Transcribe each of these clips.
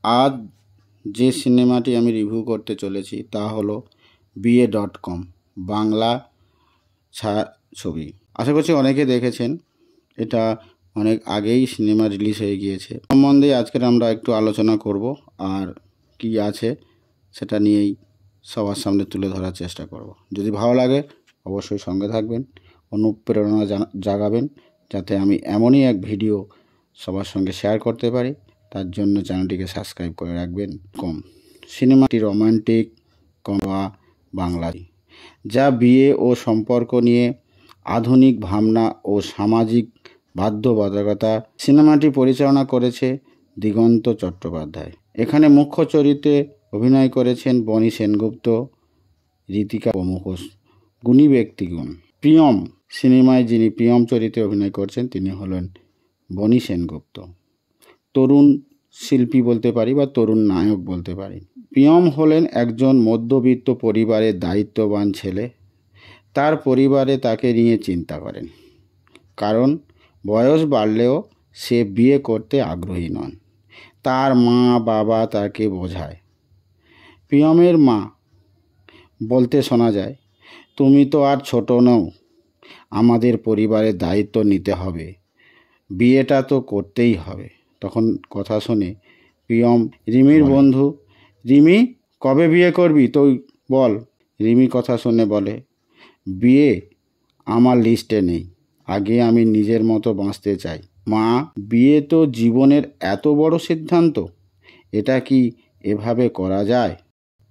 আজ যে সিনেমাটি আমি রিভিউ করতে চলেছি তা হলো BA.com বাংলা ছায়াছবি। আশা করছি অনেকে দেখেছেন, এটা অনেক আগেই সিনেমা রিলিজ হয়ে গিয়েছে। সম্বন্ধে আজকের আমরা একটু আলোচনা করব আর কি আছে সেটা নিয়েই সবার সামনে তুলে ধরার চেষ্টা করব। যদি ভালো লাগে অবশ্যই সঙ্গে থাকবেন, অনুপ্রেরণা জাগাবেন যাতে আমি এমনই এক ভিডিও সবার সঙ্গে শেয়ার করতে পারি। তার জন্য চ্যানেলটিকে সাবস্ক্রাইব করে রাখবেন। সিনেমাটি রোমান্টিক কমেডি বাংলা, যা বিয়ে ও সম্পর্ক নিয়ে আধুনিক ভাবনা ও সামাজিক বাধ্যবাধকতা। সিনেমাটি পরিচালনা করেছে দিগন্ত চট্টোপাধ্যায়। এখানে মুখ্য চরিত্রে অভিনয় করেছেন বনি সেনগুপ্ত, ঋতিকা প্রমুখ গুণী ব্যক্তিগণ। প্রিয়ম সিনেমায় যিনি প্রিয়ম চরিত্রে অভিনয় করছেন তিনি হলেন বনি সেনগুপ্ত। তরুণ শিল্পী বলতে পারি বা তরুণ নায়ক বলতে পারি। প্রিয়ম হলেন একজন মধ্যবিত্ত পরিবারের দায়িত্ববান ছেলে। তার পরিবারে তাকে নিয়ে চিন্তা করেন, কারণ বয়স বাড়লেও সে বিয়ে করতে আগ্রহী নন। তার মা বাবা তাকে বোঝায়। প্রিয়মের মা বলতে শোনা যায়, তুমি তো আর ছোট নও, আমাদের পরিবারের দায়িত্ব নিতে হবে, বিয়েটা তো করতেই হবে। তখন কথা শুনে প্রিয়ম রিমির বন্ধু, রিমি কবে বিয়ে করবি তুই বল। রিমি কথা শুনে বলে, বিয়ে আমার লিস্টে নেই, আগে আমি নিজের মতো বাঁচতে চাই। মা, বিয়ে তো জীবনের এত বড় সিদ্ধান্ত, এটা কি এভাবে করা যায়?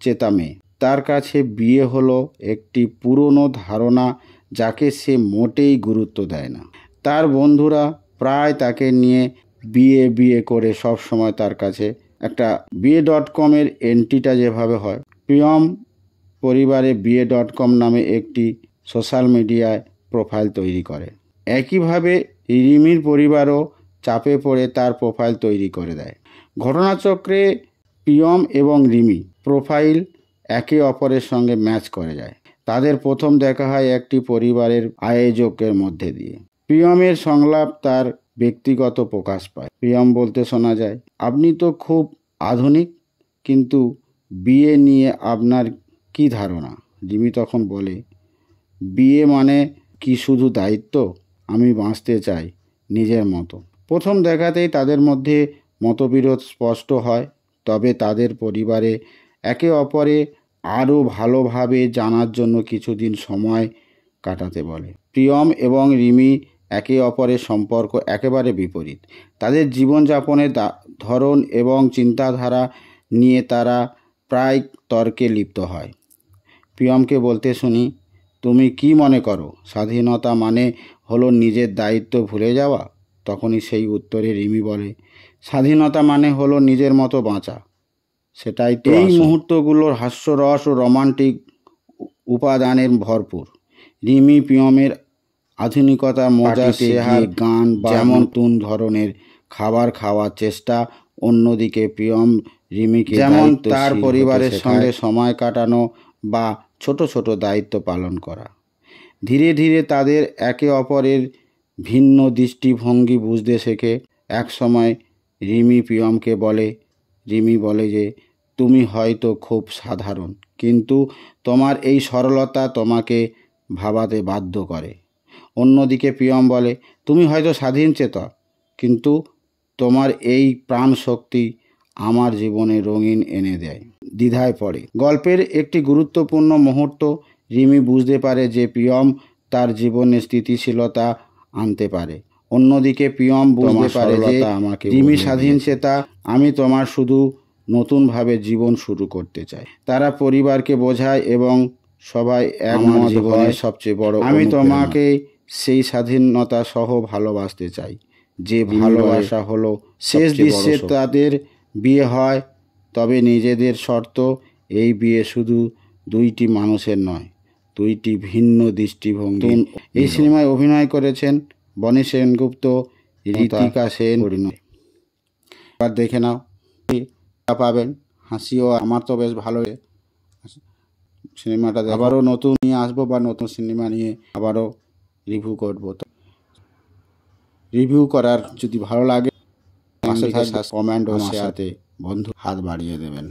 চেতামে তার কাছে বিয়ে হলো একটি পুরনো ধারণা যাকে সে মোটেই গুরুত্ব দেয় না। তার বন্ধুরা প্রায় তাকে নিয়ে বিয়ে করে সব সময় তার কাছে একটা BA.com এন্ট্রিটা যেভাবে হয়, প্রিয়ম পরিবারে BA.com নামে একটি সোশ্যাল মিডিয়ায় প্রোফাইল তৈরি করে। একইভাবে রিমির পরিবারও চাপে পড়ে তার প্রোফাইল তৈরি করে দেয়। ঘটনাচক্রে প্রিয়ম এবং রিমি প্রোফাইল একে অপরের সঙ্গে ম্যাচ করে যায়। তাদের প্রথম দেখা হয় একটি পরিবারের আয়োজকের মধ্যে দিয়ে। প্রিয়মের সংলাপ তার ব্যক্তিগত প্রকাশ পায়। প্রিয়ম বলতে শোনা যায়, আপনি তো খুব আধুনিক, কিন্তু বিয়ে নিয়ে আপনার কি ধারণা? রিমি তখন বলে, বিয়ে মানে কি শুধু দায়িত্ব? আমি বাঁচতে চাই নিজের মতো। প্রথম দেখাতেই তাদের মধ্যে মতবিরোধ স্পষ্ট হয়, তবে তাদের পরিবারে একে অপরে আরও ভালোভাবে জানার জন্য কিছুদিন সময় কাটাতে বলে। প্রিয়ম এবং রিমি একে অপরের সম্পর্ক একেবারে বিপরীত। তাদের জীবনযাপনের ধরন এবং চিন্তাধারা নিয়ে তারা প্রায় তর্কে লিপ্ত হয়। প্রিয়মকে বলতে শুনি, তুমি কি মনে করো স্বাধীনতা মানে হলো নিজের দায়িত্ব ভুলে যাওয়া? তখনই সেই উত্তরে রিমি বলে, স্বাধীনতা মানে হলো নিজের মতো বাঁচা। সেটাই তো। এই মুহূর্তগুলোর হাস্যরস ও রোমান্টিক উপাদানের ভরপুর। রিমি প্রিয়মের আধুনিকতা, মজা, সেহার, গান, যেমন নতুন ধরনের খাবার খাওয়ার চেষ্টা। অন্যদিকে প্রিয়ম রিমিকে যেমন তার পরিবারের সঙ্গে সময় কাটানো বা ছোট ছোট দায়িত্ব পালন করা। ধীরে ধীরে তাদের একে অপরের ভিন্ন দৃষ্টিভঙ্গি বুঝতে শেখে। এক সময় রিমি প্রিয়মকে বলে, রিমি বলে যে, তুমি হয়তো খুব সাধারণ, কিন্তু তোমার এই সরলতা তোমাকে ভাবাতে বাধ্য করে। অন্যদিকে প্রিয়ম বলে, তুমি হয়তো স্বাধীন চেতা, কিন্তু তোমার এই প্রাণ শক্তি আমার জীবনে রঙিন এনে দেয়। দ্বিধায় পড়ে। গল্পের একটি গুরুত্বপূর্ণ মুহূর্ত, রিমি বুঝতে পারে যে প্রিয়ম তার জীবনে স্থিতিশীলতা আনতে পারে। অন্যদিকে প্রিয়ম বুঝতে পারে যে রিমি স্বাধীন চেতা, আমি তোমার শুধু নতুনভাবে জীবন শুরু করতে চাই। তারা পরিবারকে বোঝায় এবং সবাই একমত হয়। সবচেয়ে বড়, আমি তোমাকে সেই স্বাধীনতা সহ ভালোবাসতে চাই, যে ভালোবাসা হলো শেষ দৃশ্যে তাদের বিয়ে হয়। তবে নিজেদের শর্ত, এই বিয়ে শুধু দুইটি মানুষের নয়, দুইটি ভিন্ন দৃষ্টিভঙ্গি। এই সিনেমায় অভিনয় করেছেন বনি সেনগুপ্ত, ঋতিকা সেন। এবার দেখে নাও, পাবেন হাসিও। আমার তো বেশ ভালো সিনেমাটা। আবারও নতুন নিয়ে আসবো বা নতুন সিনেমা নিয়ে আবারও রিভিউ করবো। রিভিউ করার যদি ভালো লাগে পাশে থাকবে, কমেন্ট ও শেয়ারতে বন্ধু হাত বাড়িয়ে দেবেন।